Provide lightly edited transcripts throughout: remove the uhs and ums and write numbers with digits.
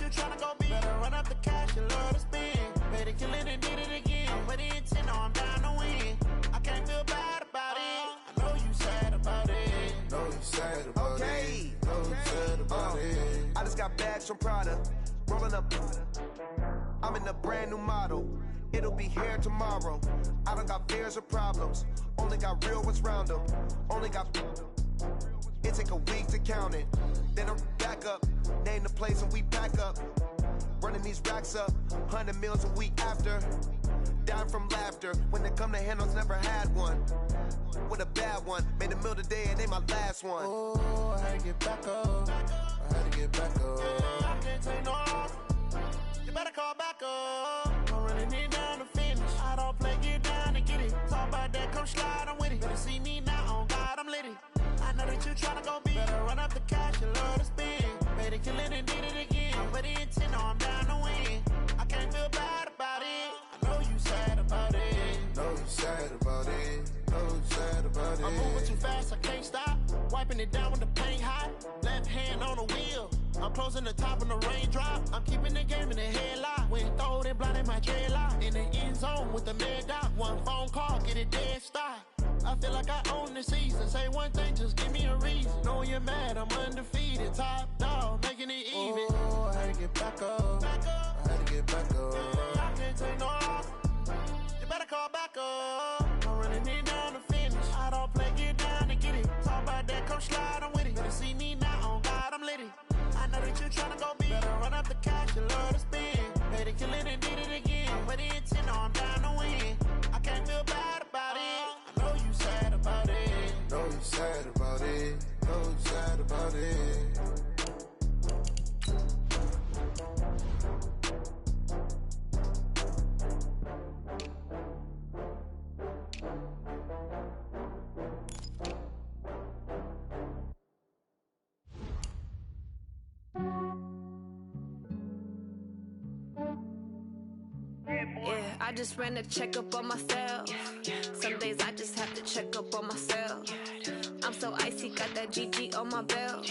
you tryna go be. Better run up the cash and love to spend. Better kill it and did it again. I'm with the intent, no, I'm down to win. I can't feel bad about it. I know you sad about it. Know you sad about it. Know you sad about it. I just got bags from Prada. Rolling up. I'm in a brand new model. It'll be here tomorrow. I don't got fears or problems. Only got real ones round them. Only got. It take a week to count it. Then I'm back up. Name the place and we back up. Running these racks up. 100 meals a week after. Dying from laughter. When it come to handles, never had one. With a bad one. Made a meal today and they my last one. Oh, I had to get back up. I had to get back up. I can't take no loss. You better call back up. I'm running it down to finish. I don't play, get down to get it. Talk about that, come slide, I'm with it. Better see me now, on God, I'm litty. I know that you tryna go be. Better run up the cash and love to spend. Better kill it and did it again. I'm with the intent, no, I'm down to win. I can't feel bad about it. I know you sad about it. Know you sad about it. Know you sad about it. I'm moving too fast, I can't stop. Wiping it down with the paint hot. Left hand on the wheel. I'm closing the top of the raindrop. I'm keeping the game in the headlock. When throwed and blinded my dreadlock. In the end zone with the mad dot. One phone call, get it dead stop. I feel like I own the season. Say one thing, just give me a reason. Knowing you're mad, I'm undefeated. Top dog, making it even. Oh, I had to get back up. I had to get back up. I can't take no loss. You better call back up. I'm running it down to finish. I don't play, get down to get it. Talk about that, come slide, I'm with it. Better see me now, on God, I'm litty. I know that you tryna go be. Better run up the cash and love to spend. Better kill it and did it again. I'm with the intent, no, I'm down to win. I can't feel bad about it. I know you sad about it. Know you sad about it. Know you sad about it. Yeah, I just ran a checkup on myself. Some days I just have to check up on myself. I'm so icy, got that GG on my belt.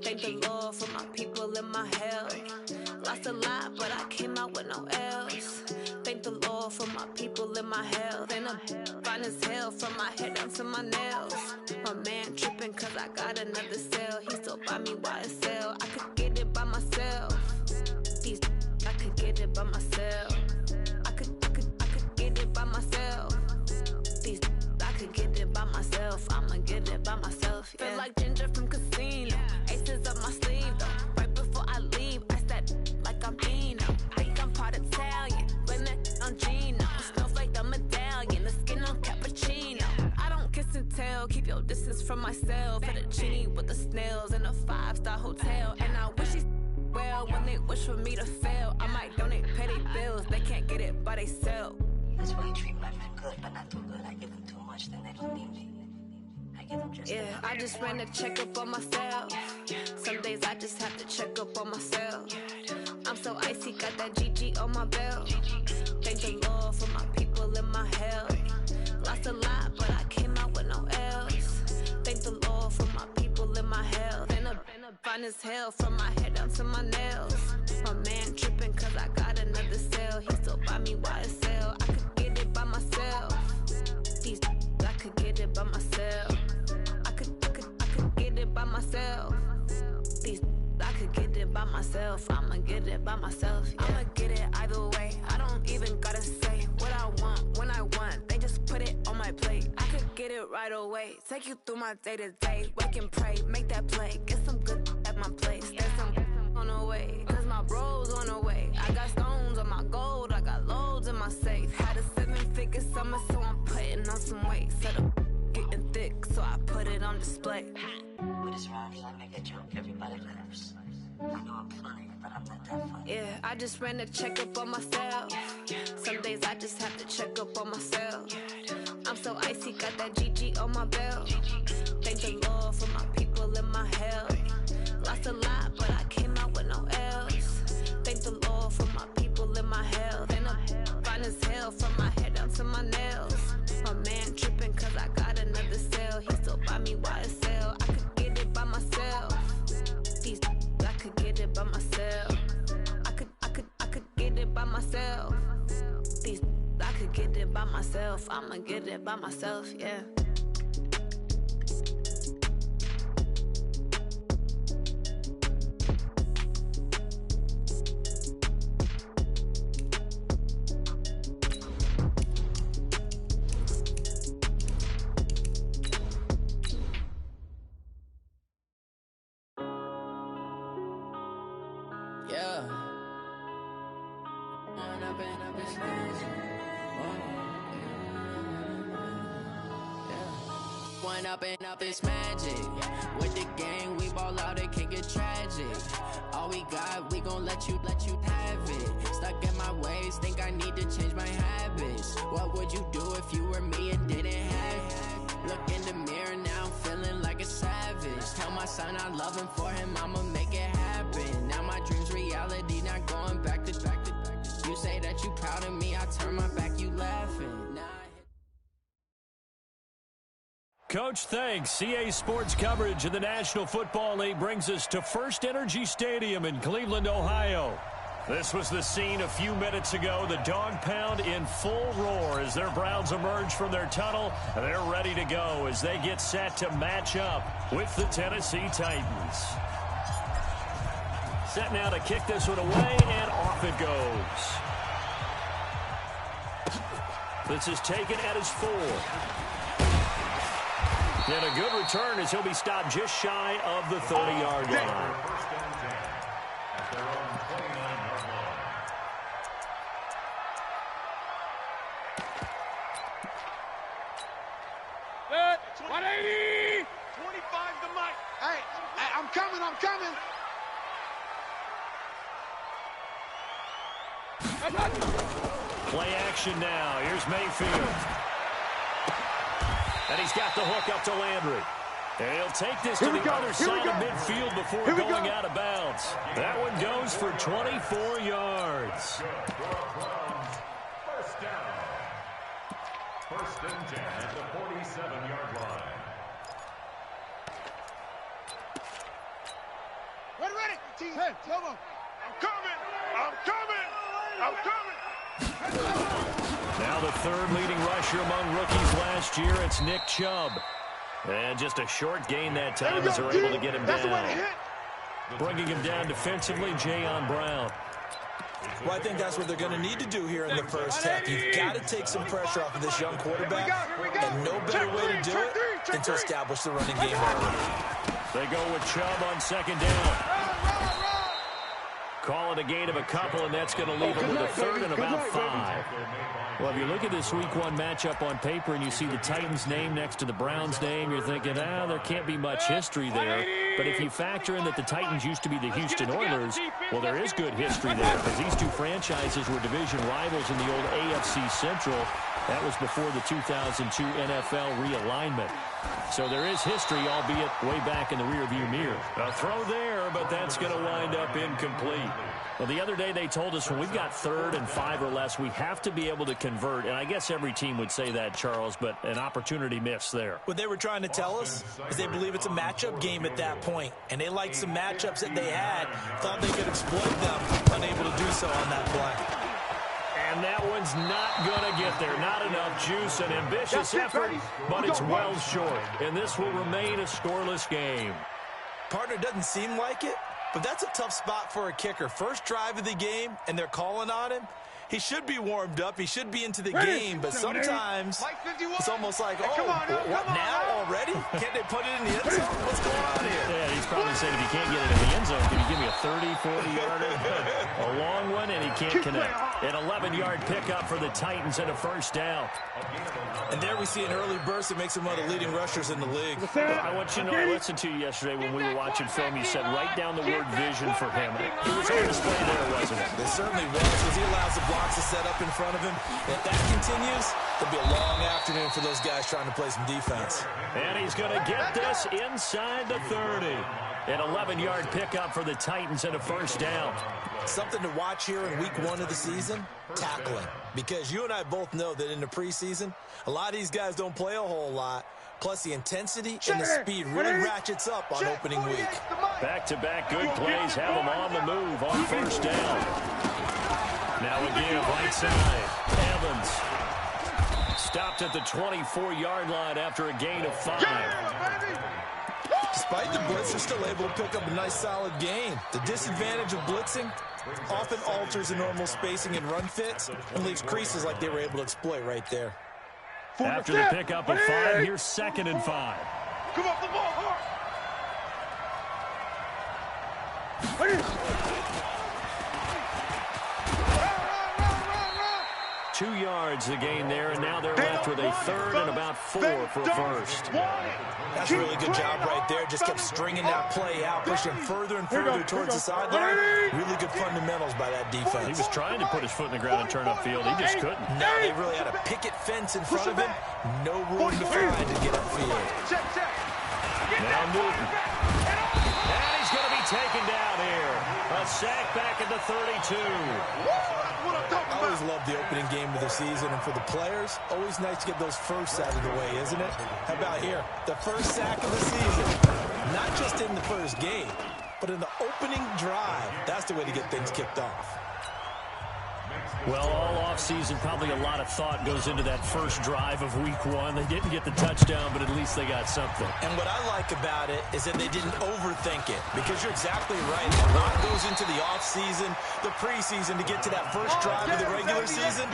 Thank the Lord for my people in my health. Lost a lot, but I came out with no L's. Thank the Lord for my people in my health. And I'm fine as hell from my head down to my nails. My man tripping cause I got another cell. He still buy me YSL. I could get it by myself. These I could get it by myself. I could get it by myself. These I could get it by myself. I'ma get it by myself. Yeah. Feel like Ginger from Casino. Aces up my sleeve though. Right before I leave, I said like I'm Dino. Think I'm part Italian. Blame it on Gino. Snowflake the medallion. The skin on cappuccino. I don't kiss and tell. Keep your distance from myself. Fettuccine with the snails in a 5-star hotel. And I wish he's well when they wish for me to fail. I might donate petty bills. They can't get it by they sell. That's why you treat my men good, but not too good. I give them too much, then they don't need me. I give them just yeah, I just ran a checkup on myself. Some days I just have to check up on myself. I'm so icy, got that GG on my belt. Thank the Lord for my people in my health. Lost a lot, but I came out with no L's. Thank the Lord for my people in my health. And I'm fine as hell from my head down to my nails. My man tripping cause I got another cell. He still buy me YSL. I could get it by myself. These I could get it by myself. I could get it by myself. These I could get it by myself. I'ma get it by myself. Yeah. I'ma get it either way. I don't even gotta say what I want when I want. They just put it on my plate. I could get it right away. Take you through my day to day. Wake and pray, make that play. Get some good at my place. There's some on the way. Cause my bros on the way. I got stones on my gold. I got loads in my safe. Had a 7-figure summer, so I'm putting on some weight. Set up getting thick, so I put it on display. With this round, I make a joke, everybody laughs. I know I'm funny, but I'm not that funny. Yeah, I just ran a checkup on myself. Some days I just have to check up on myself. I'm so icy, got that GG on my belt. Thank the Lord for my people in my health. Lost a lot, but I came out with no L's. Thank the Lord for my people in my health. And I'm fine as hell from my head down to my nails. My man tripping cause I got another cell. He still buy me YSL. I could get it by myself. These I could get it by myself. by myself. I'ma get it by myself, yeah. Up this magic with the gang, we ball out, it can get tragic. All we got, we gon' let you have it. Stuck in my ways, think I need to change my habits. What would you do if you were me and didn't have it? Look in the mirror now, I'm feeling like a savage. Tell my son I love him, for him I'ma make it happen. Now my dreams reality, not going back to. You say that you proud of me, I turn my back, you laughing. Coach, thanks. CA Sports coverage of the National Football League brings us to First Energy Stadium in Cleveland, Ohio. This was the scene a few minutes ago. The dog pound in full roar as their Browns emerge from their tunnel. They're ready to go as they get set to match up with the Tennessee Titans. Set now to kick this one away, and off it goes. This is taken at his 4. And a good return as he'll be stopped just shy of the 30-yard line. Good. 180. 25 to Mike. Hey, I'm coming. Play action now. Here's Mayfield. And he's got the hook up to Landry. And he'll take this to the other side of midfield before going out of bounds. That one goes for 24 yards. First down. First and 10 at the 47-yard line. Ready. Hey, come on. I'm coming. Now the third leading rusher among rookies last year, it's Nick Chubb. And just a short gain that time as they're able to get him down. Bringing him down defensively, Jayon Brown. Well, I think that's what they're going to need to do here in the first half. You've got to take some pressure off of this young quarterback, and no better way to do it than to establish the running game early. They go with Chubb on second down. Call it a gain of a couple, and that's going to leave him with a third and about 5. Well, if you look at this Week 1 matchup on paper and you see the Titans' name next to the Browns' name, you're thinking, there can't be much history there. But if you factor in that the Titans used to be the Houston Oilers, well, there is good history there because these two franchises were division rivals in the old AFC Central. That was before the 2002 NFL realignment. So there is history, albeit way back in the rearview mirror. A throw there, but that's going to wind up incomplete. Well, the other day they told us when we've got 3rd and 5 or less, we have to be able to convert. And I guess every team would say that, Charles, but an opportunity missed there. What they were trying to tell us is they believe it's a matchup game at that point. And they liked some matchups that they had, thought they could exploit them, unable to do so on that play. And that one's not going to get there. Not enough juice, an ambitious effort, but it's well short. And this will remain a scoreless game. Partner, doesn't seem like it, but that's a tough spot for a kicker. First drive of the game, and they're calling on him. He should be warmed up. He should be into the game, but sometimes it's almost like, what now already? Can't they put it in the end zone? What's going on here? Yeah, he's probably saying if you can't get it in the end zone, can you give me a 30, 40-yarder? A long one, and he can't connect. An 11-yard pickup for the Titans and a first down. And there we see an early burst that makes him one of the leading rushers in the league. Well, I want you to know, I listened to you yesterday when we were watching film. You said write down the word vision for him. It was on display there, wasn't it? It certainly was, because he allows the blocks to set up in front of him. If that continues, it'll be a long afternoon for those guys trying to play some defense. And he's going to get this inside the 30. An 11-yard pickup for the Titans and a first down. Something to watch here in week 1 of the season, tackling. Because you and I both know that in the preseason, a lot of these guys don't play a whole lot. Plus, the intensity and the speed really ratchets up on opening week. Back-to-back good plays have them on the move on first down. Now again, right side, Evans. stopped at the 24-yard line after a gain of 5. Despite the blitz, they're still able to pick up a nice, solid gain. The disadvantage of blitzing often alters the normal spacing and run fits and leaves creases like they were able to exploit right there. After the pickup of 5, here's 2nd and 5. Come off the ball hard. 2 yards the gain there, and now they're left with a 3rd and about 4 for a first. That's a really good job right there. Just kept stringing that play out, pushing further and further towards the sideline. Really good fundamentals by that defense. He was trying to put his foot in the ground and turn upfield. He just couldn't. No, they really had a picket fence in front of him. No room to find to get upfield. Now Newton. And he's going to be taken down here. A sack back at the 32. I always love the opening game of the season, and for the players, always nice to get those firsts out of the way, isn't it? How about here? The first sack of the season. Not just in the first game, but in the opening drive. That's the way to get things kicked off. Well, all offseason, probably a lot of thought goes into that first drive of week 1. They didn't get the touchdown, but at least they got something. And what I like about it is that they didn't overthink it, because you're exactly right. A lot goes into the offseason, the preseason to get to that first drive of the regular season.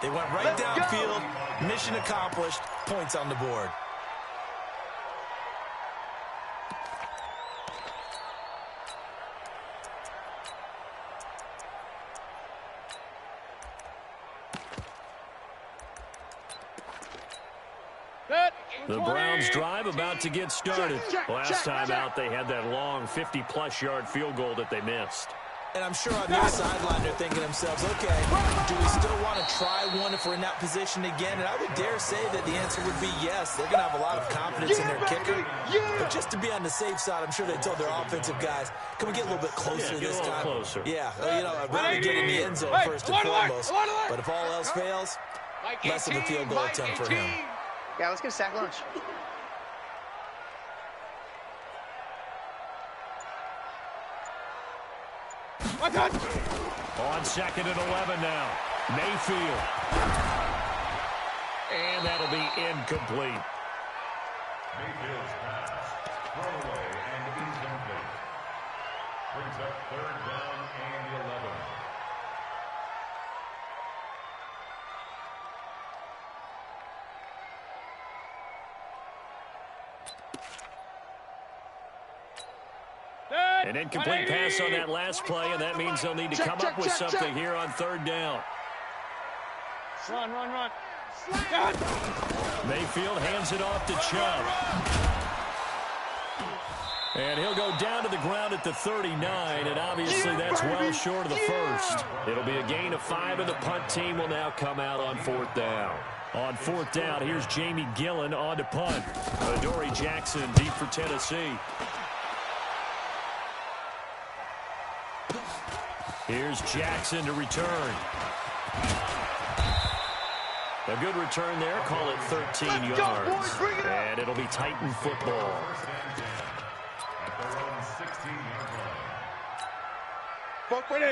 They went right downfield, mission accomplished, points on the board. The Browns drive about to get started. Last time out, they had that long 50-plus yard field goal that they missed. And I'm sure on their sideline they're thinking to themselves, okay, do we still want to try one if we're in that position again? And I would dare say that the answer would be yes. They're going to have a lot of confidence in their kicker. But just to be on the safe side, I'm sure they told their offensive guys, can we get a little bit closer this time? Closer. Yeah, well, you know, I'd rather get in the end zone first and foremost. But if all else fails, less of a field goal attempt for him. Yeah, let's get a sack lunch. On 2nd and 11 now. Mayfield. And that'll be incomplete. Mayfield's pass. Thrown away and incomplete. Brings up 3rd down and 11. An incomplete pass on that last play, and that means they'll need to come up with something here on 3rd down. Run. Mayfield hands it off to Chubb. And he'll go down to the ground at the 39, and obviously that's well short of the first. It'll be a gain of 5, and the punt team will now come out on 4th down. On 4th down, here's Jamie Gillen on to punt. Adoree Jackson deep for Tennessee. Here's Jackson to return. A good return there. Call it 13 yards. And it'll be Titan football.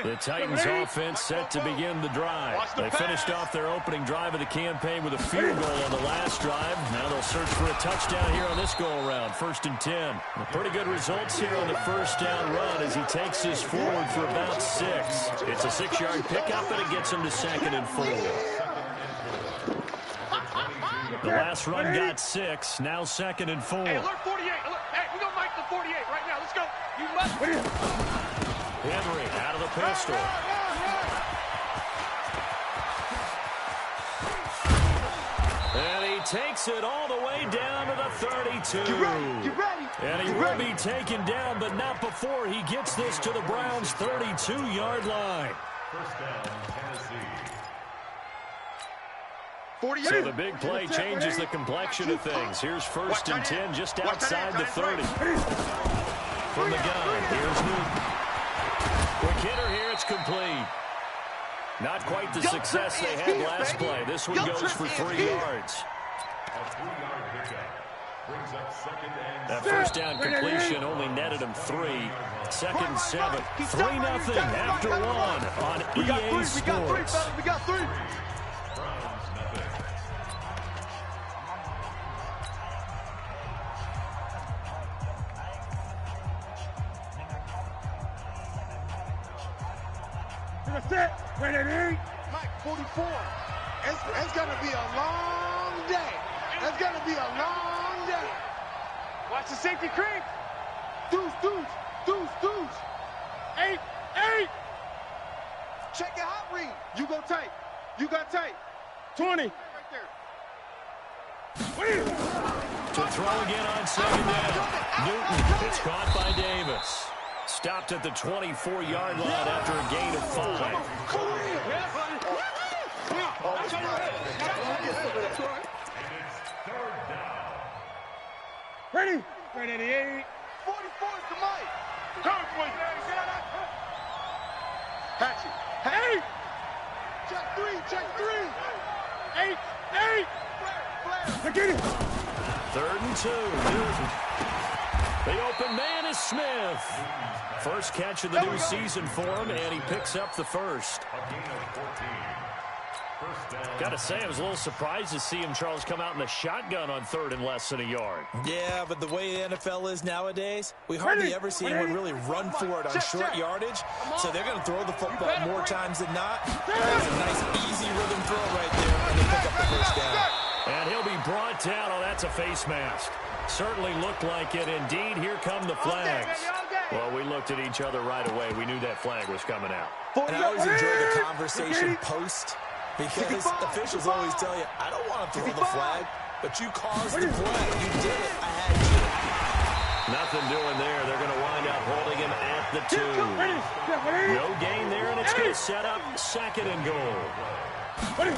The Titans offense set to begin the drive. They finished off their opening drive of the campaign with a field goal on the last drive. Now they'll search for a touchdown here on this go-around. 1st and 10. Pretty good results here on the first down run as he takes this forward for about 6. It's a 6-yard pickup, and it gets him to 2nd and 4. The last run got 6. Now 2nd and 4. Hey, alert 48. Alert. Hey, we're going to make the 48 right now. Let's go. You must. Henry out of the pistol. And he takes it all the way down to the 32. You ready? And he will be taken down, but not before he gets this to the Browns' 32-yard line. 1st down, Tennessee. 48. So the big play changes the complexion of things. Here's 1st and 10 just outside the 30. From the gun, here's Newton. Quick hitter here, it's complete. Not quite the success they had last play. This one goes for 3 yards. A 3-yard pickup. Brings up 2nd and That first down completion only netted him 3. 2nd and 7. 3-0 after 1 on EA Sports. We got 3. Browns nothing. That's it. Ready? Mike, 44. It's going to be a long day. It's going to be a long day. Watch the safety creep. Deuce. 8. Check your hot read. You go tight. 20. Right there. To throw again on second down. Newton, it's caught by Davis. Stopped at the 24-yard line after a gain of 5. Ready? 8. 44 is the mic. Come for you. Hatchet. Hey! Check 3. 8. Get it. 3rd and 2. Newton. The open man is Smith. First catch of the new season for him, and he picks up the first. Got to say, I was a little surprised to see him, Charles, come out in the shotgun on 3rd and less than a yard. Yeah, but the way the NFL is nowadays, we hardly ever see anyone really run for it on short yardage. So they're going to throw the football more times than not. That's a nice, easy rhythm throw right there, and they pick up the first down. And he'll be brought down. Oh, that's a face mask. Certainly looked like it. Indeed, here come the flags. Well, we looked at each other right away. We knew that flag was coming out. And I always enjoy the conversation post, because officials always tell you, I don't want to throw the flag, but you caused the play. You did it. I had you. Nothing doing there. They're going to wind up holding him at the 2. No gain there, and it's going to set up 2nd and goal. Trying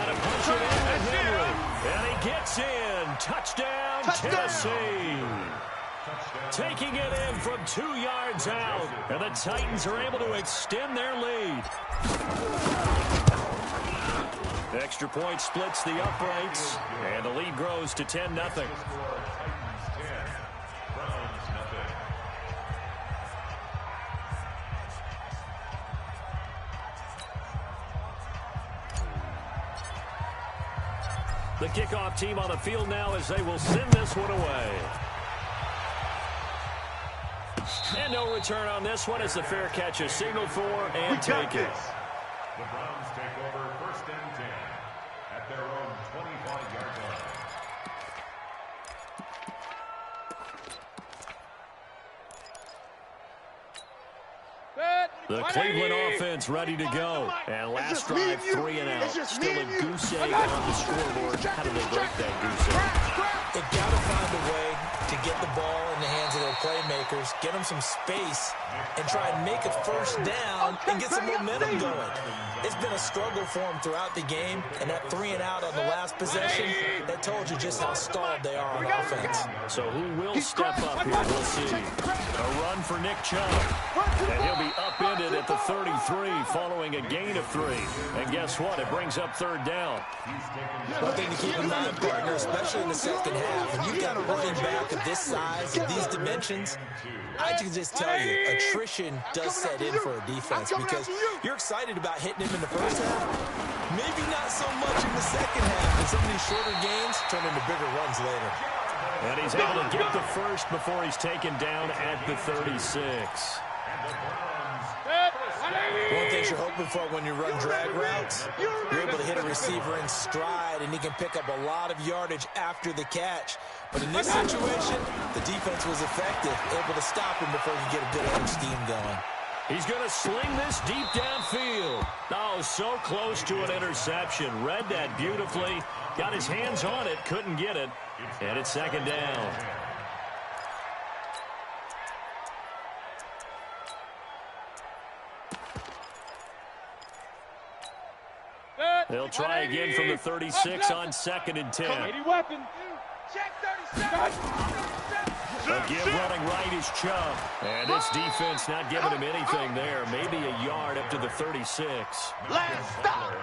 to punch it in to Henry. And he gets in. Touchdown, Tennessee. Taking it in from 2 yards out. And the Titans are able to extend their lead. Extra point splits the uprights. And the lead grows to 10-0. The kickoff team on the field now as they will send this one away. And no return on this one as the fair catch is signaled for and taken. The Browns take over 1st and 10 at their own 25-yard line. The Cleveland offense ready to go. And last drive, 3 and out. Still a goose egg on the scoreboard. How do they break that goose egg? They've got to find a way to get the ball in the hands of their playmakers, get them some space, and try and make a first down and get some momentum going. It's been a struggle for them throughout the game, and that 3 and out on the last possession, that told you just how stalled they are on offense. So who will step up here? We'll see. A run for Nick Chubb. And he'll be upended at the 33 following a gain of 3. And guess what? It brings up 3rd down. One thing to keep in mind, partner, especially in the second half, when you've got a running back of this size and these dimensions, I can just tell you, attrition does set in for a defense because you're excited about hitting him in the first half, maybe not so much in the second half, and some of these shorter gains turn into bigger runs later. And he's able to get the first before he's taken down at the 36. One thing you're hoping for when you run drag routes, you're able to hit a receiver in stride, and he can pick up a lot of yardage after the catch. But in this situation, the defense was effective, able to stop him before he could get a good edge scheme going. He's going to sling this deep downfield. Oh, so close to an interception. Read that beautifully. Got his hands on it, couldn't get it. And it's 2nd down. They'll try again from the 36 on 2nd and 10. Again, running right is Chubb. And this defense not giving him anything there. Maybe a yard up to the 36.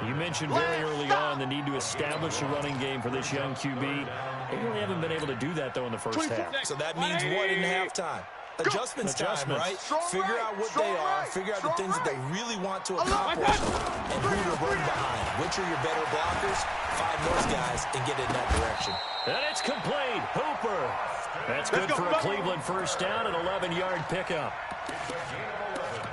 You mentioned very early on the need to establish a running game for this young QB. They really haven't been able to do that, though, in the first half. So that means what in halftime? Adjustments time, right? Figure out what they are, figure out the things that they really want to accomplish, and who to run behind. Which are your better blockers? Find those guys and get in that direction. And it's complete. Hooper. That's good for a Cleveland first down, an 11-yard pickup. It's a gain of 11.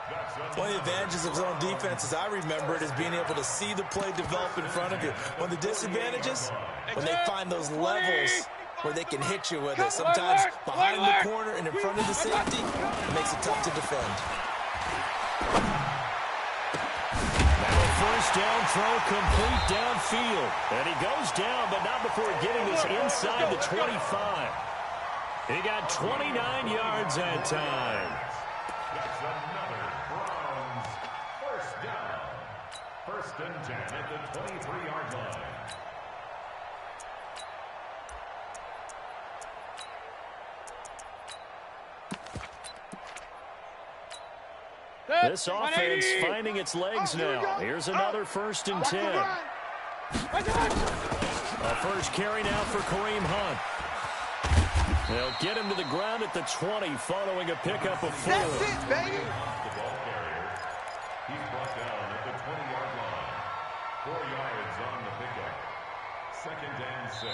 That's One of the advantages of zone defense, as I remember it, is being able to see the play develop in front of you. One of the disadvantages, when they find those levels where they can hit you with it. Sometimes behind the corner and in front of the safety, it makes it tough to defend. Now a first down throw complete downfield. And he goes down, but not before getting this inside the 25. He got 29 yards that time. That's another Browns first down. First and 10 at the 23-yard line. This offense finding its legs now. Here's another first and 10. A first carry now for Kareem Hunt. They'll get him to the ground at the 20 following a pickup of 4. That's it, baby. The ball carrier. He's brought down at the 20-yard line. 4 yards on the pickup. Second and 6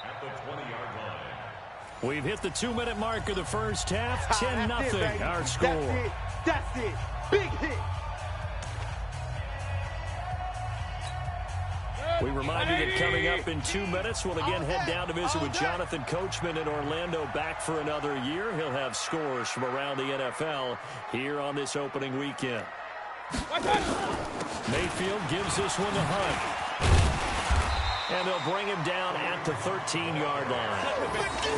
at the 20-yard line. We've hit the 2-minute mark of the first half. 10-0 our score. That's it. Big hit. We remind you that coming up in 2 minutes, we'll again head down to visit with Jonathan Coachman in Orlando, back for another year. He'll have scores from around the NFL here on this opening weekend. Mayfield gives this one to Hunt. And they'll bring him down at the 13-yard line.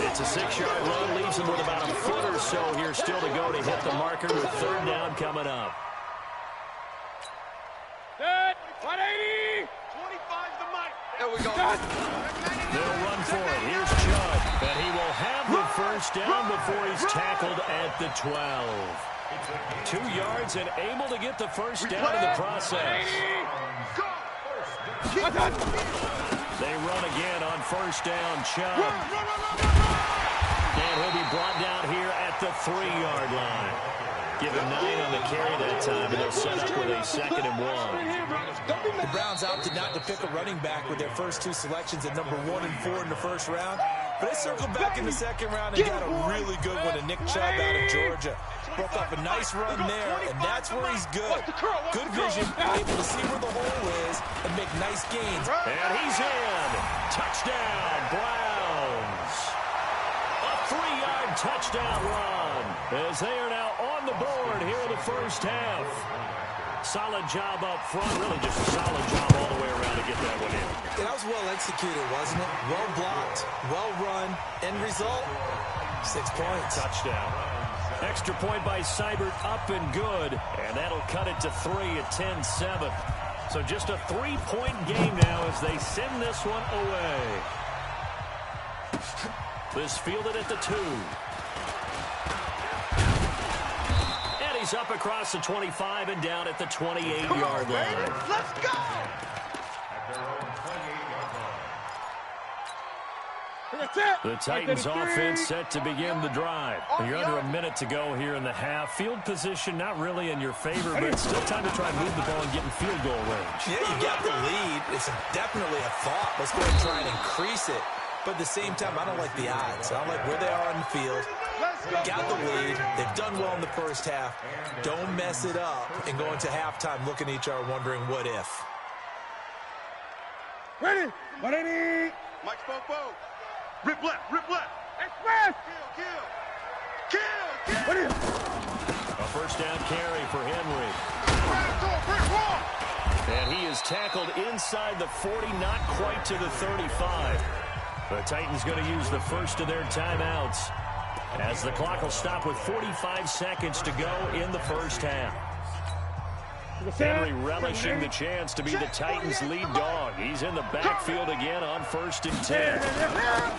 It's a 6-yard run, leaves him with about a foot or so here still to go to hit the marker with third down coming up. Good. 180. 25's the mic. There we go. They'll run for it. Here's Chubb. And he will have the first down before he's tackled at the 12. 2 yards and able to get the first down in the process. They run again on first down. Chubb. And he'll be brought down here at the 3-yard line. Give him 9 on the carry that time, and they'll set up with a 2nd and 1. The Browns opted not to pick a running back with their first 2 selections at number 1 and 4 in the first round. But they circled back in the second round and got a really good one to Nick Chubb out of Georgia. Broke up a nice run there, and that's where he's good. Good vision, able to see where the hole is and make nice gains. And he's in. Touchdown, Browns. A 3-yard touchdown run as they are now on the board here in the first half. Solid job up front, really just a solid job all the way around to get that one in. That was well executed, wasn't it? Well blocked, well run. End result, 6 points. Touchdown. Extra point by Seibert, up and good. And that'll cut it to 3 at 10-7. So just a 3-point game now as they send this one away. This fielded at the 2. And he's up across the 25 and down at the 28-yard line. Let's go. At their own 28-yard line. The Titans offense set to begin the drive. You're under a minute to go here in the half. Field position not really in your favor, but it's still time to try and move the ball and get in field goal range. Yeah, you got the lead. It's definitely a thought. Let's go ahead and try and increase it. But at the same time, I don't like the odds. I don't like where they are on the field. Got the lead. They've done well in the first half. Don't mess it up and go into halftime looking at each other wondering what if. Ready. 180. Mike Spoke. Rip left. Express. Kill. What is it? A first down carry for Henry. And he is tackled inside the 40, not quite to the 35. The Titans going to use the first of their timeouts as the clock will stop with 45 seconds to go in the first half. Henry relishing the chance to be the Titans' lead dog. He's in the backfield again on 1st and 10.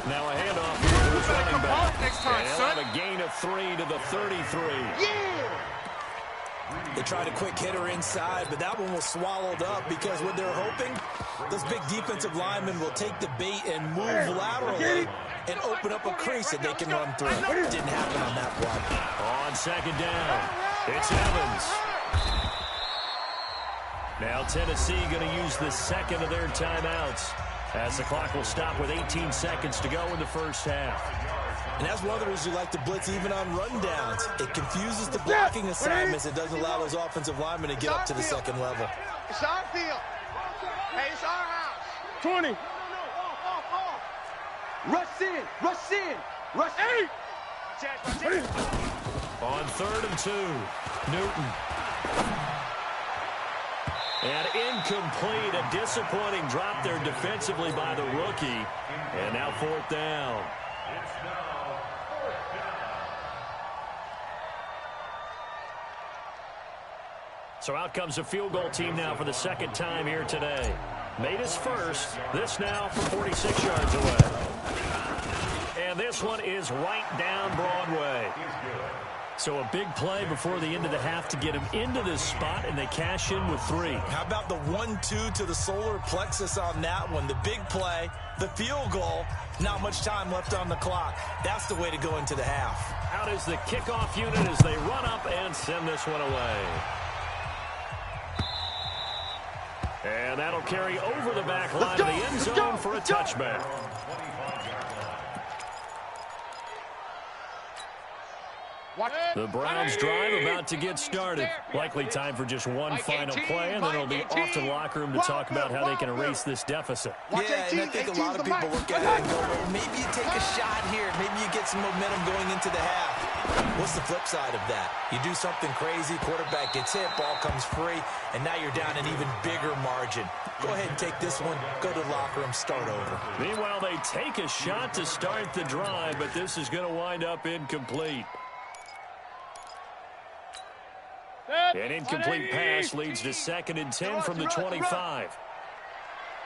Now a handoff here to his running back. And he'll have a gain of 3 to the 33. They tried a quick hitter inside, but that one was swallowed up because what they're hoping, those big defensive linemen will take the bait and move laterally and open up a crease that they can run through. It didn't happen on that one. On 2nd down, it's Evans. Now Tennessee going to use the second of their timeouts as the clock will stop with 18 seconds to go in the first half. And that's one of the reasons you like to blitz even on rundowns. It confuses the blocking assignments. It doesn't allow those offensive linemen to get up to the second level. It's our field. Hey, it's our house. 20. Rush in. Rush in. Rush 8. On 3rd and 2, Newton. And incomplete, a disappointing drop there defensively by the rookie. And now 4th down. It's now 4th down. So out comes the field goal team now for the 2nd time here today. Made his first. This now from 46 yards away. And this one is right down Broadway. So a big play before the end of the half to get him into this spot, and they cash in with 3. How about the 1-2 to the solar plexus on that one? The big play, the field goal, not much time left on the clock. That's the way to go into the half. Out is the kickoff unit as they run up and send this one away. And that'll carry over the back line of the end zone for a touchback. The Browns drive about to get started. Likely time for just one final play, and then it'll be off to the locker room to talk about how they can erase this deficit. Yeah, and I think a lot of people look at it and go, well, maybe you take a shot here. Maybe you get some momentum going into the half. What's the flip side of that? You do something crazy, quarterback gets hit, ball comes free, and now you're down an even bigger margin. Go ahead and take this one, go to the locker room, start over. Meanwhile, they take a shot to start the drive, but this is going to wind up incomplete. An incomplete pass leads to 2nd and 10 from the 25.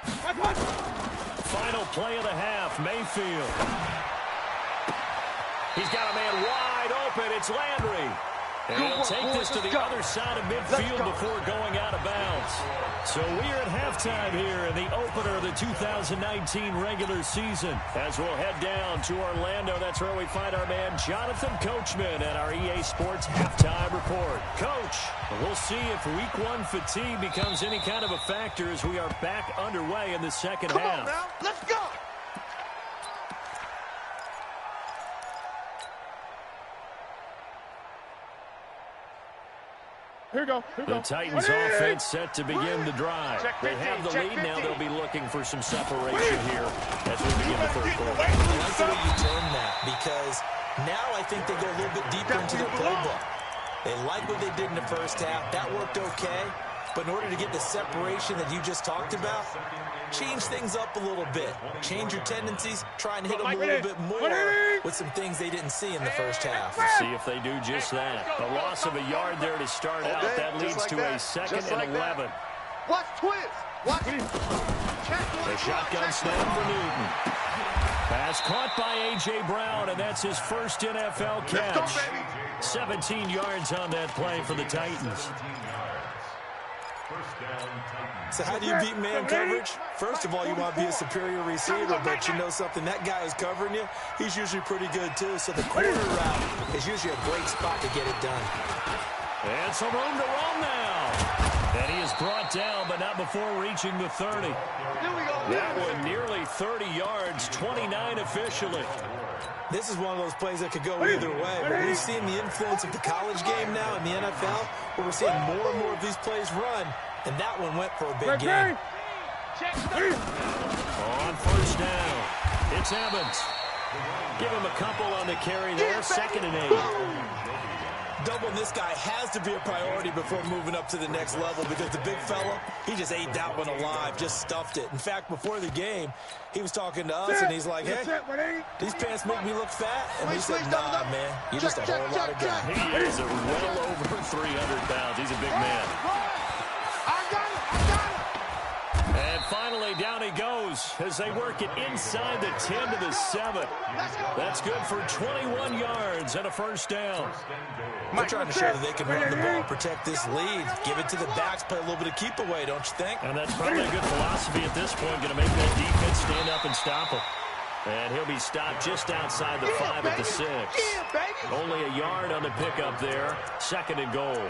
Final play of the half, Mayfield. He's got a man wide open. It's Landry. And he'll take this to the other side of midfield before going out of bounds. So we're at halftime here in the opener of the 2019 regular season. As we'll head down to Orlando, that's where we find our man Jonathan Coachman at our EA Sports Halftime Report. Coach, we'll see if Week 1 fatigue becomes any kind of a factor as we are back underway in the second half. Come on now, let's go. Here we go. The Titans offense set to begin the drive. They have the lead now. They'll be looking for some separation here as we begin the third quarter. I like the way you term that because now I think they go a little bit deeper into their playbook. They like what they did in the first half. That worked okay. But in order to get the separation that you just talked about, change things up a little bit. Change your tendencies. Try and hit them a little bit more with some things they didn't see in the first half. We'll see if they do just that. A loss of a yard there to start out. That leads to a 2nd and 11. Watch twist. Watch. The shotgun snap for Newton. Pass caught by A.J. Brown, and that's his first NFL catch. 17 yards on that play for the Titans. So how do you beat man coverage? First of all, you want to be a superior receiver, but you know something, that guy who's covering you, he's usually pretty good too. So the corner route is usually a great spot to get it done. And some room to run now. And he is brought down, but not before reaching the 30. That one nearly 30 yards, 29 officially. This is one of those plays that could go either way, but we've seen the influence of the college game now in the NFL, where we're seeing more and more of these plays run, and that one went for a big gain. On first down, it's Evans. Give him a couple on the carry there, 2nd and 8. Doubling this guy has to be a priority before moving up to the next level because the big fella, he just ate that one alive, just stuffed it. In fact, before the game, he was talking to us, and he's like, hey, these pants make me look fat. And we said, nah, man, you're just a whole lot of guy. He is well over 300 pounds. He's a big man. And finally, down he goes as they work it inside the 10 to the 7. That's good for 21 yards and a first down. They're trying to show that they can run the ball, protect this lead, give it to the backs, play a little bit of keep away, don't you think? And that's probably a good philosophy at this point, going to make that defense stand up and stop them. And he'll be stopped just outside the 5 at the 6. Only a yard on the pickup there. 2nd and goal.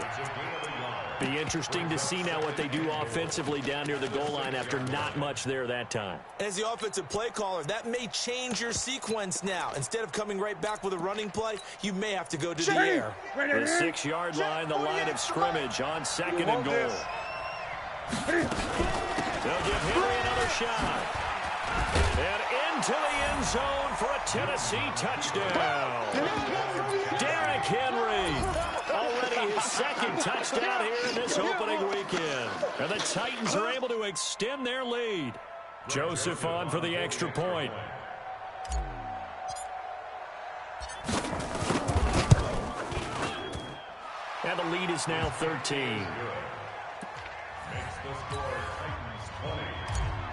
Be interesting to see now what they do offensively down near the goal line after not much there that time. As the offensive play caller, that may change your sequence now. Instead of coming right back with a running play, you may have to go to the air. The 6-yard line, the line of scrimmage on 2nd and goal. They'll give Henry another shot. And into the end zone for a Tennessee touchdown. Derrick Henry. Already his 2nd touchdown here in this opening weekend. And the Titans are able to extend their lead. Joseph on for the extra point. And the lead is now 13. Makes the score Titans 20,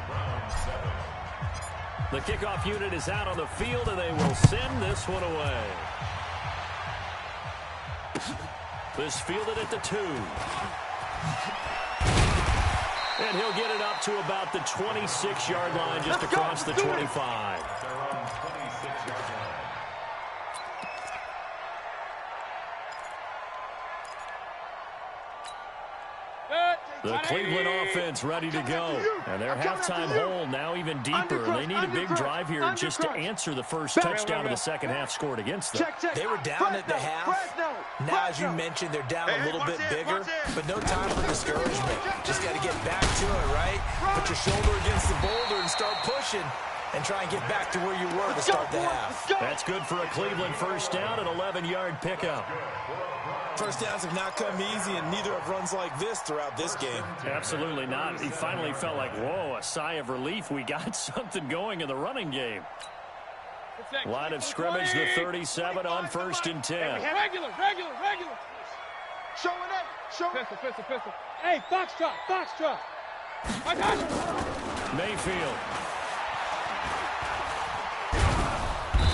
Browns 7. The kickoff unit is out on the field, and they will send this one away. This fielded at the 2. And he'll get it up to about the 26-yard line, just across the 25. They're on 26-yard line. The Cleveland offense ready to go. And their halftime hole now even deeper. And they need a big drive here just to answer the first touchdown of the second half scored against them. They were down at the half. Now, as you mentioned, they're down a little bit bigger, but no time for discouragement. Just got to get back to it, right? Put your shoulder against the boulder and start pushing and try and get back to where you were to start the half. That's good for a Cleveland first down, an 11-yard pickup. First downs have not come easy, and neither have runs like this throughout this game. Absolutely not. He finally felt like, whoa, a sigh of relief. We got something going in the running game. Line of scrimmage, the 37 on 1st and 10. Regular. Showing up. Pistol. Hey, foxtrot. I got you. Mayfield.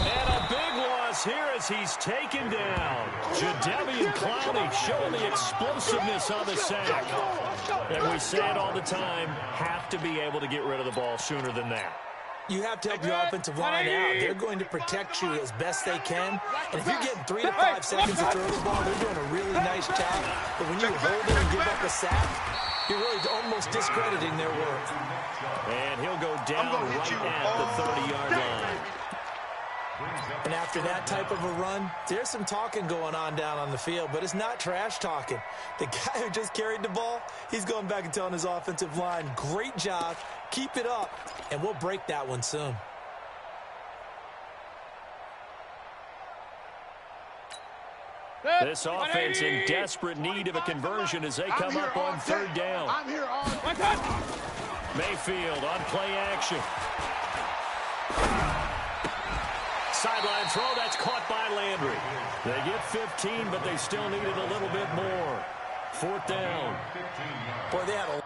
And a big loss here as he's taken down. Jadeveon Clowney showing the explosiveness on the sack. And we say it all the time, have to be able to get rid of the ball sooner than that. You have to help your offensive line out. They're going to protect you as best they can. And if you're getting 3 to 5 seconds to throw the ball, they're doing a really nice job. But when you hold it and give up a sack, you're really almost discrediting their work. And he'll go down right at the 30-yard line. And after that type of a run, there's some talking going on down on the field, but it's not trash talking. The guy who just carried the ball, he's going back and telling his offensive line, great job, keep it up, and we'll break that one soon. This offense in desperate need of a conversion as they come up on 3rd down. Mayfield on play action. Sideline throw, that's caught by Landry. They get 15, but they still needed a little bit more. 4th down. Boy, they had a...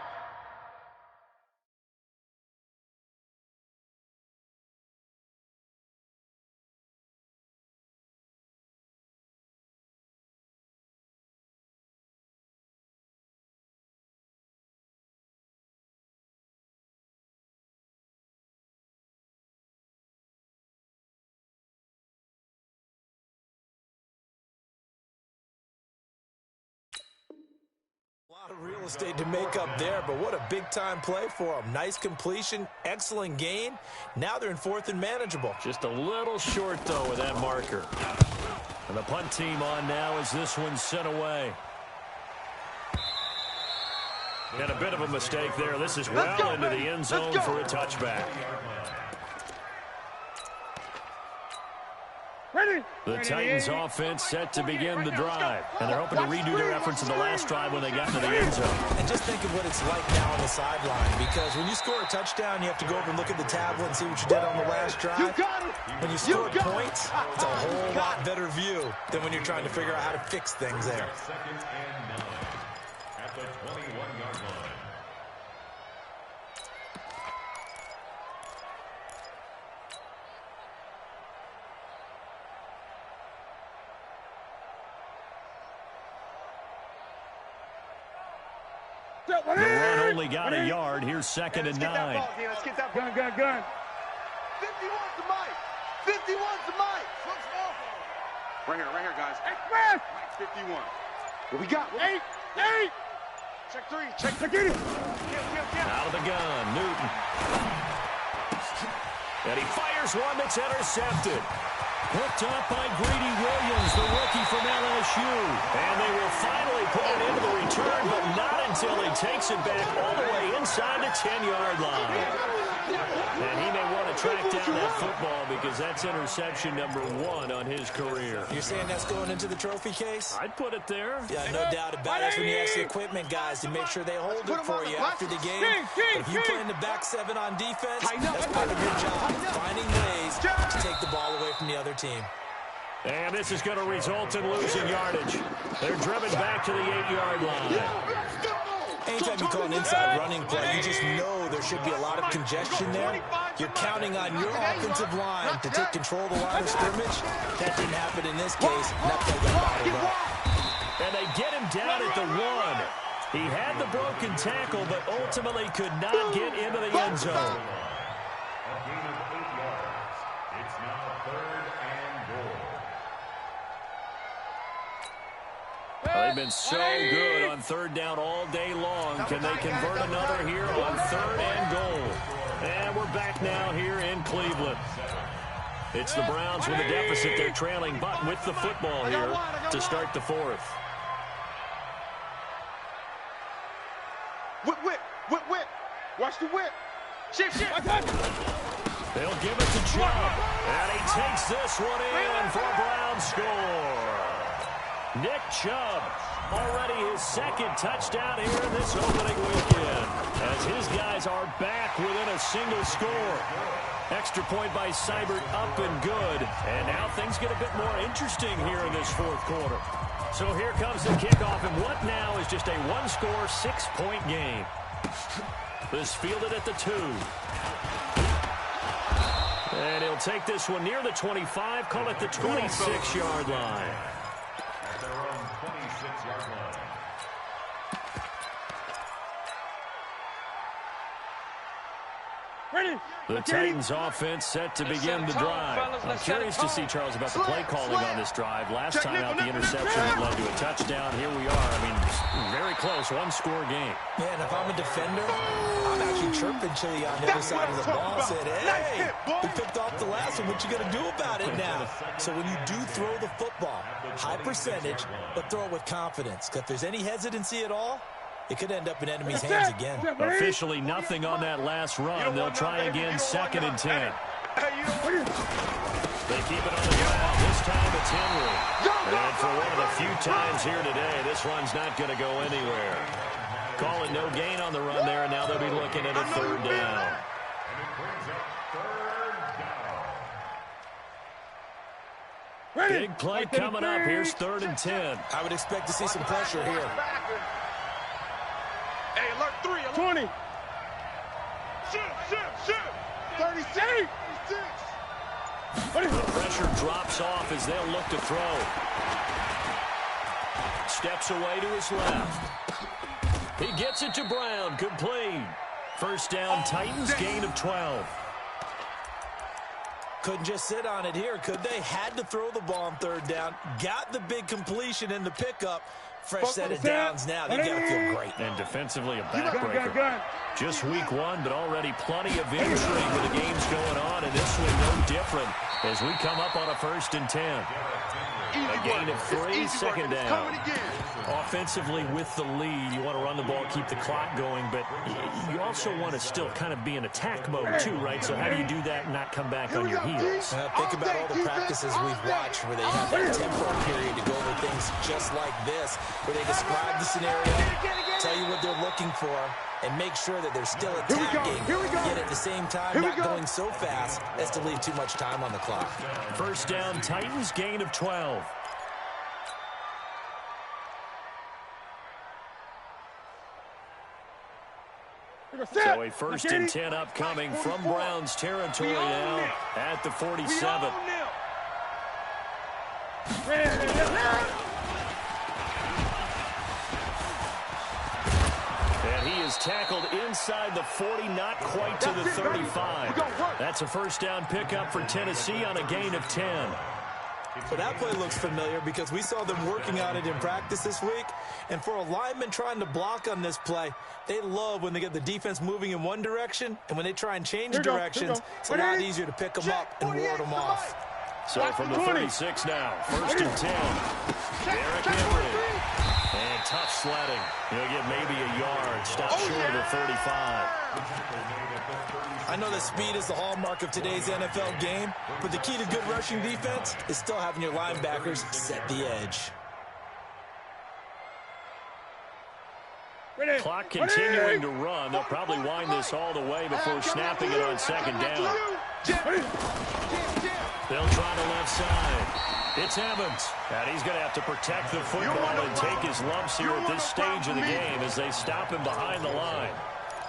lot of real estate to make up there, but what a big-time play for them. Nice completion, excellent gain. Now they're in 4th and manageable. Just a little short, though, with that marker. And the punt team on now as this one's sent away. And a bit of a mistake there. This is well into the end zone for a touchback. The Titans offense set to begin the drive. And they're hoping to redo their efforts in the last drive when they got into the end zone. And just think of what it's like now on the sideline. Because when you score a touchdown, you have to go over and look at the tablet and see what you did on the last drive. When you score points, it's a whole lot better view than when you're trying to figure out how to fix things there. 2nd and 9 at the 21-yard line. The run only got a yard. Here's 2nd and 9. Let's get that gun. 51 to Mike. 51 to Mike. Right here, guys. Express. 51. What we got? 8. Check 3. Check. Get it. Out of the gun, Newton. And he fires one that's intercepted. Hooked up by Greedy Williams, the rookie from LSU. And they will finally put it into the return, but not until he takes it back all the way inside the 10-yard line. And he may want to track down that football because that's interception number 1 on his career. You're saying that's going into the trophy case? I'd put it there. Yeah, no doubt about it. That's when you ask the equipment guys to make sure they hold it for you after the game. But if you play in the back 7 on defense, that's part of your job, finding ways to take the ball away from the other team. And this is going to result in losing yardage. They're driven back to the 8-yard line. Anytime you call an inside running play, you just know there should be a lot of congestion there. You're counting on your offensive line to take control of the line of scrimmage. That didn't happen in this case, and that play got bottled up. And they get him down at the 1. He had the broken tackle, but ultimately could not get into the end zone. A gain of 8 yards. It's now 3rd and goal. Well, they've been so good on 3rd down all day long. Can they convert another here on 3rd and goal? And we're back now here in Cleveland. It's the Browns with a deficit. They're trailing, but with the football here to start the 4th. Whip. Watch the whip. Shift. They'll give it to Chubb. And he takes this one in for a Browns score. Nick Chubb, already his 2nd touchdown here in this opening weekend, as his guys are back within a single score. Extra point by Seibert, up and good. And now things get a bit more interesting here in this 4th quarter. So here comes the kickoff, and what now is just a 1-score, 6-point game. This fielded at the 2. And he'll take this one near the 25, call it the 26-yard line. At their own 26-yard line. Ready. The Titans offense set to begin the drive. I'm curious to see, Charles, about the play calling on this drive. Last time out, the interception that led to a touchdown. Here we are. I mean, very close, 1-score game. Yeah, and if I'm a defender, I'm actually chirping Chili on the other side of the ball. Said, hey, we picked off the last one. What you going to do about it now? So when you do throw the football, high percentage, but throw it with confidence. Because if there's any hesitancy at all, it could end up in enemy's hands again. Officially nothing on that last run. They'll try again, 2nd and 10. They keep it on the ground. This time it's Henry. And for one of the few times here today, this run's not going to go anywhere. Call it no gain on the run there, and now they'll be looking at a 3rd down. And it brings up 3rd down. Big play coming up. Here's 3rd and 10. I would expect to see some pressure here. Hey, alert 3. 20. Shoot. 36. The pressure drops off as they'll look to throw. Steps away to his left. He gets it to Brown. Complete. 1st down, Titans, gain of 12. Couldn't just sit on it here, could they? Had to throw the ball on 3rd down. Got the big completion in the pickup. Fresh set of downs now. They got to feel great. And defensively, a backbreaker. Just week 1, but already plenty of intrigue with the games going on. And this one no different as we come up on a 1st and 10. A gain of 3, 2nd down. Offensively with the lead, you want to run the ball, keep the clock going, but you also want to still kind of be in attack mode too, right? So how do you do that and not come back on your heels? Think about all the practices we've watched where they have that tempo period to go over things just like this, where they describe the scenario, tell you what they're looking for, and make sure that they're still attacking, yet at the same time not going so fast as to leave too much time on the clock. 1st down, Titans, gain of 12. So a 1st and 10 upcoming from Browns territory now at the 47. And he is is tackled inside the 40, not quite to the 35. That's a first down pickup for Tennessee on a gain of 10. So that play looks familiar because we saw them working on it in practice this week. And for a lineman trying to block on this play, they love when they get the defense moving in one direction, and when they try and change directions, it's a lot easier to pick them up and ward them off. So from the 36 now, first and 10. Derrick Henry. And tough sledding. He'll get maybe a yard. Stop short of the 35. I know that speed is the hallmark of today's NFL game, but the key to good rushing defense is still having your linebackers set the edge. Clock continuing to run. They'll probably wind this all the way before snapping it on second down. They'll try the left side. It's Evans. And he's going to have to protect the football and take his lumps here at this stage of the game as they stop him behind the line.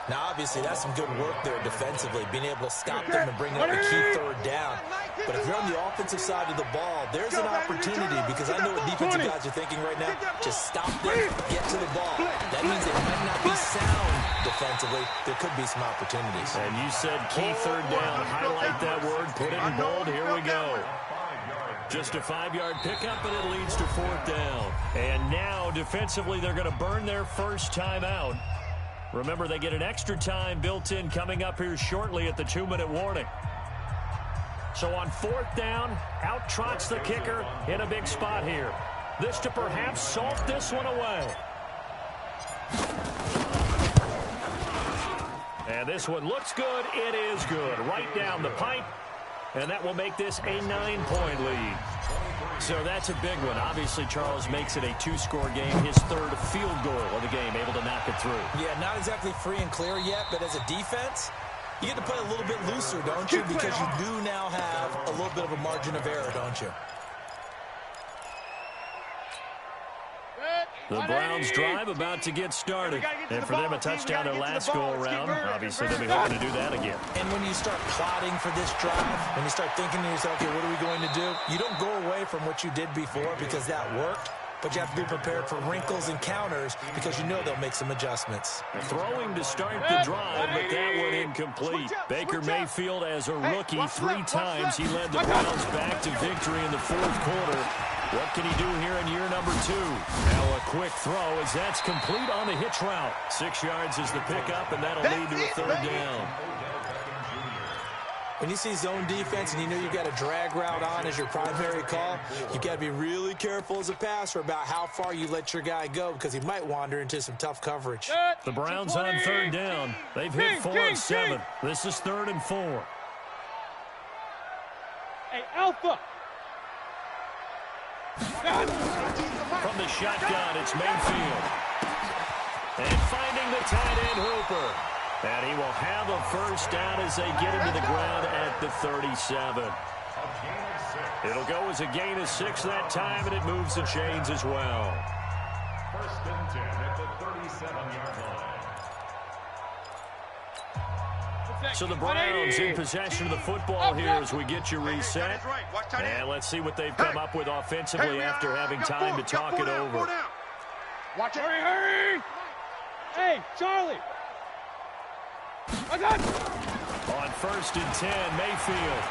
Now, obviously, that's some good work there defensively, being able to stop them and bring up a key third down. But if you're on the offensive side of the ball, there's an opportunity because I know what defensive guys are thinking right now. Just stop them, get to the ball. That means they might not be sound defensively. There could be some opportunities. And you said key third down. Highlight that word. Put it in bold. Here we go. Just a 5-yard pickup, and it leads to fourth down. And now, defensively, they're going to burn their first time out. Remember, they get an extra time built in coming up here shortly at the 2-minute warning. So on fourth down, out trots the kicker in a big spot here. This to perhaps salt this one away. And this one looks good. It is good. Right down the pipe. And that will make this a 9-point lead. So that's a big one. Obviously, Charles makes it a 2-score game. His third field goal of the game, able to knock it through. Yeah, not exactly free and clear yet, but as a defense, you get to play a little bit looser, don't you? Because you do now have a little bit of a margin of error, don't you? The Browns drive about to get started. And for them, a touchdown their last go-around. Obviously, they'll be hoping to do that again. And when you start plotting for this drive, when you start thinking to yourself, okay, what are we going to do? You don't go away from what you did before because that worked. But you have to be prepared for wrinkles and counters because you know they'll make some adjustments. Throwing to start the drive, but that one incomplete. Baker Mayfield, as a rookie, 3 times he led the Browns back to victory in the fourth quarter. What can he do here in year number 2? Now a quick throw as that's complete on the hitch route. 6 yards is the pickup, and that'll lead to a third down. When you see zone defense and you know you've got a drag route on as your primary call, you've got to be really careful as a passer about how far you let your guy go because he might wander into some tough coverage. The Browns on third down. They've hit 4 of 7. This is 3rd and 4. Hey, Alpha. From the shotgun, it's Mayfield. And finding the tight end Hooper. And he will have a first down as they get him to the ground at the 37. It'll go as a gain of 6 that time, and it moves the chains as well. First and 10 at the 37-yard line. So the Browns in possession of the football here as we get you reset. And let's see what they've come up with offensively after having time to talk it over. Watch it. Hurry! Hey, Charlie! On first and 10, Mayfield.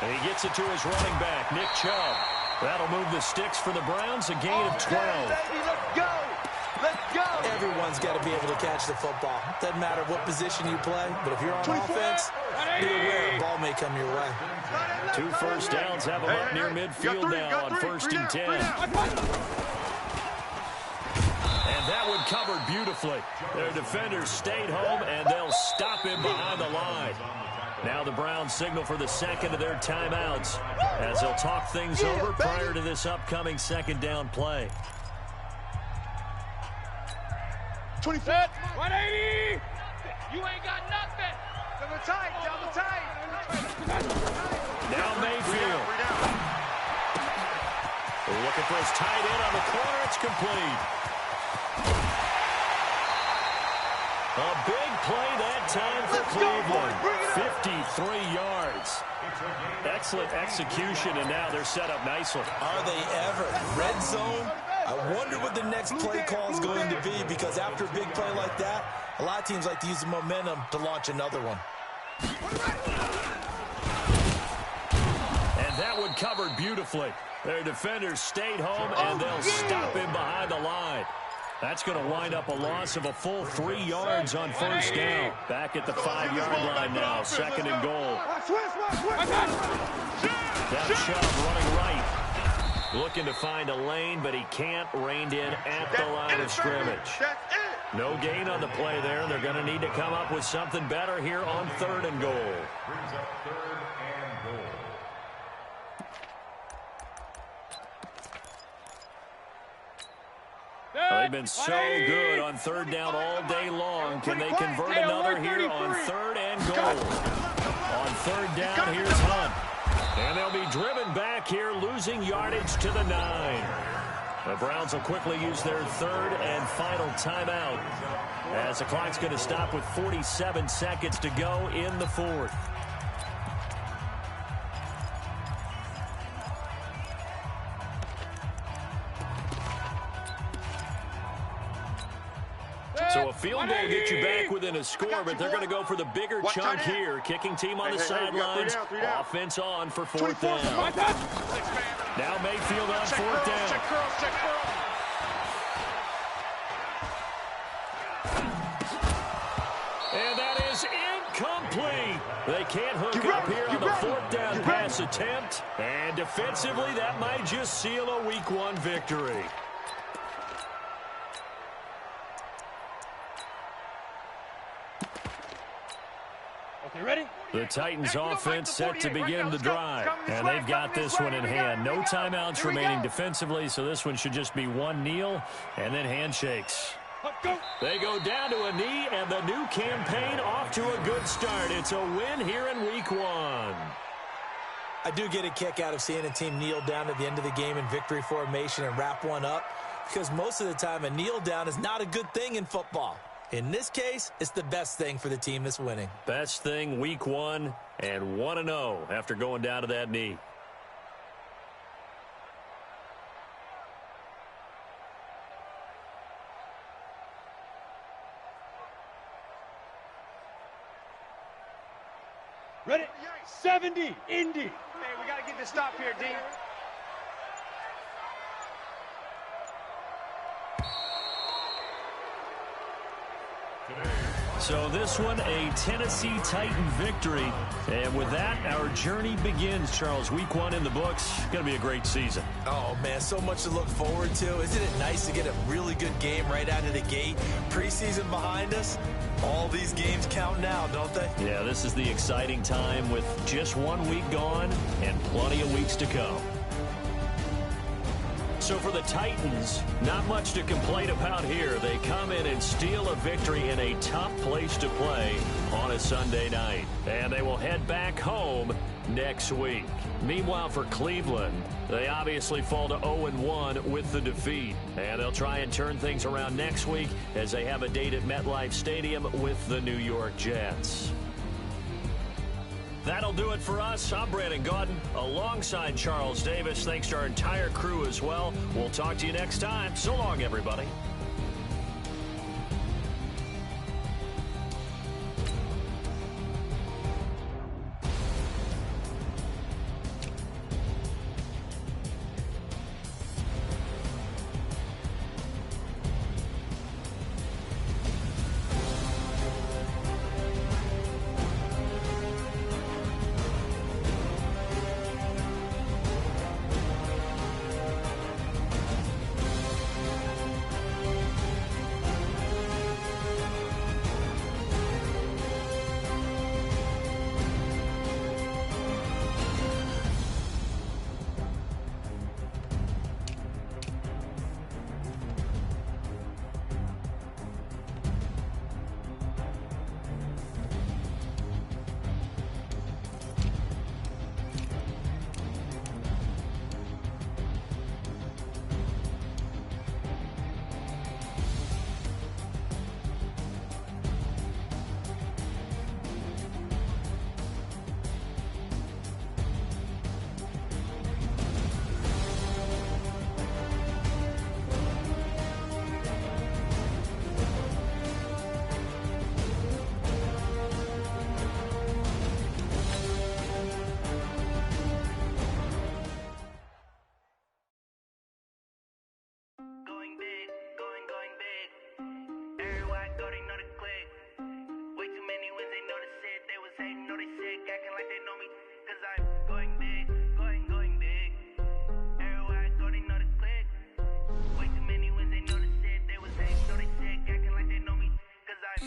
And he gets it to his running back, Nick Chubb. That'll move the sticks for the Browns, a gain of 12. Let's go! Let's go! Everyone's got to be able to catch the football. Doesn't matter what position you play, but if you're on offense, be aware a ball may come your way. 2 first downs have them up near midfield now on first and 10. And that one covered beautifully. Their defenders stayed home, and they'll stop him behind the line. Now the Browns signal for the second of their timeouts as they'll talk things over prior to this upcoming second down play. 24. 180. You ain't got nothing. Down the tight. Now Mayfield. Looking for his tight end on the corner. It's complete. A big play that time for Cleveland. 53 yards. Excellent execution, and now they're set up nicely. Are they ever? Red zone, I wonder what the next play call is going to be, because after a big play like that, a lot of teams like to use the momentum to launch another one. And that one covered beautifully. Their defenders stayed home, and they'll stop him behind the line. That's going to wind up a loss of a full 3 yards on first down. Back at the 5-yard line now, 2nd and goal. That Chubb running right. Looking to find a lane, but he can't. Reined in at the line of scrimmage. No gain on the play there. They're going to need to come up with something better here on 3rd and goal. Brings up 3rd and goal. They've been so good on 3rd down all day long. Can they convert another here on 3rd and goal? On 3rd down, here's Hunt. And they'll be driven back here, losing yardage to the 9. The Browns will quickly use their 3rd and final timeout, as the clock's going to stop with 47 seconds to go in the 4th. So a field goal gets you back within a score, but they're going to go for the bigger chunk here. Kicking team on the sidelines. Offense on for 4th down. Now Mayfield on 4th down. And that is incomplete. They can't hook up here on the 4th down pass attempt. And defensively, that might just seal a Week 1 victory. The Titans offense set to begin the drive, and they've got this one in hand. No timeouts remaining defensively, so this one should just be one kneel and then handshakes. They go down to a knee, and the new campaign off to a good start. It's a win here in Week 1. I do get a kick out of seeing a team kneel down at the end of the game in victory formation and wrap one up, because most of the time a kneel down is not a good thing in football. In this case, it's the best thing for the team that's winning. Best thing Week 1 and 1-0 after going down to that knee. Ready? 70, Indy. Hey, we got to get this stop here, D. So this one, a Tennessee Titan victory. And with that, our journey begins, Charles. Week 1 in the books. Going to be a great season. Oh, man, so much to look forward to. Isn't it nice to get a really good game right out of the gate? Preseason behind us. All these games count now, don't they? Yeah, this is the exciting time with just 1 week gone and plenty of weeks to come. So for the Titans, not much to complain about here. They come in and steal a victory in a tough place to play on a Sunday night. And they will head back home next week. Meanwhile, for Cleveland, they obviously fall to 0-1 with the defeat. And they'll try and turn things around next week as they have a date at MetLife Stadium with the New York Jets. That'll do it for us. I'm Brandon Gaudin alongside Charles Davis. Thanks to our entire crew as well. We'll talk to you next time. So long, everybody.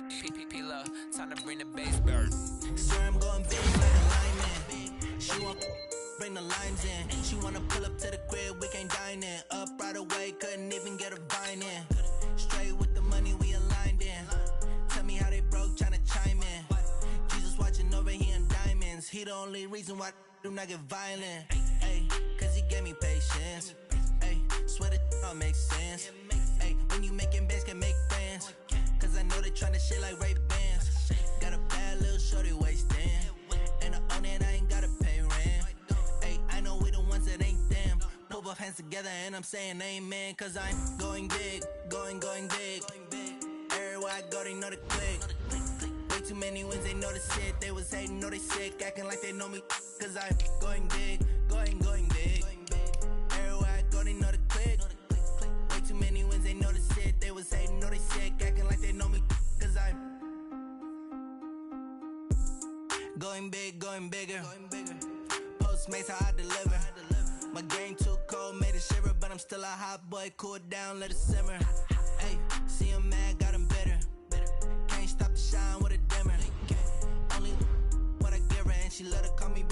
P-Love, time to bring the bass back. Swear I'm going big like a lineman. She want bring the limes in. She wanna pull up to the crib, we can't dine in. Up right away, couldn't even get a vine in. Straight with the money, we aligned in. Tell me how they broke, tryna chime in. Jesus watching over here in diamonds. He the only reason why I do not get violent. Ay, cause he gave me patience. Ay, swear that all makes sense. Ay, when you making bands, can make friends. Cause I know they tryna shit like Ray-Bans. Got a bad little shorty wasting. And I own it, I ain't gotta pay rent. Ay, I know we the ones that ain't them. Pull both hands together and I'm saying amen. Cause I'm going big, going big. Everywhere I go, they know the click. Way too many wins, they know the shit. They was hating, know they sick, acting like they know me. Cause I'm going big, going big. Everywhere I go, they know the click. Way too many wins, they know the shit. They was hating, know they sick, acting like they know me. Cause I'm going big, going bigger. Postmates, how I deliver. My game too cold, made it shiver. But I'm still a hot boy, cool down, let it simmer. Hey, see him mad, got him bitter. Can't stop the shine with a dimmer. Only what I give her, and she let her call me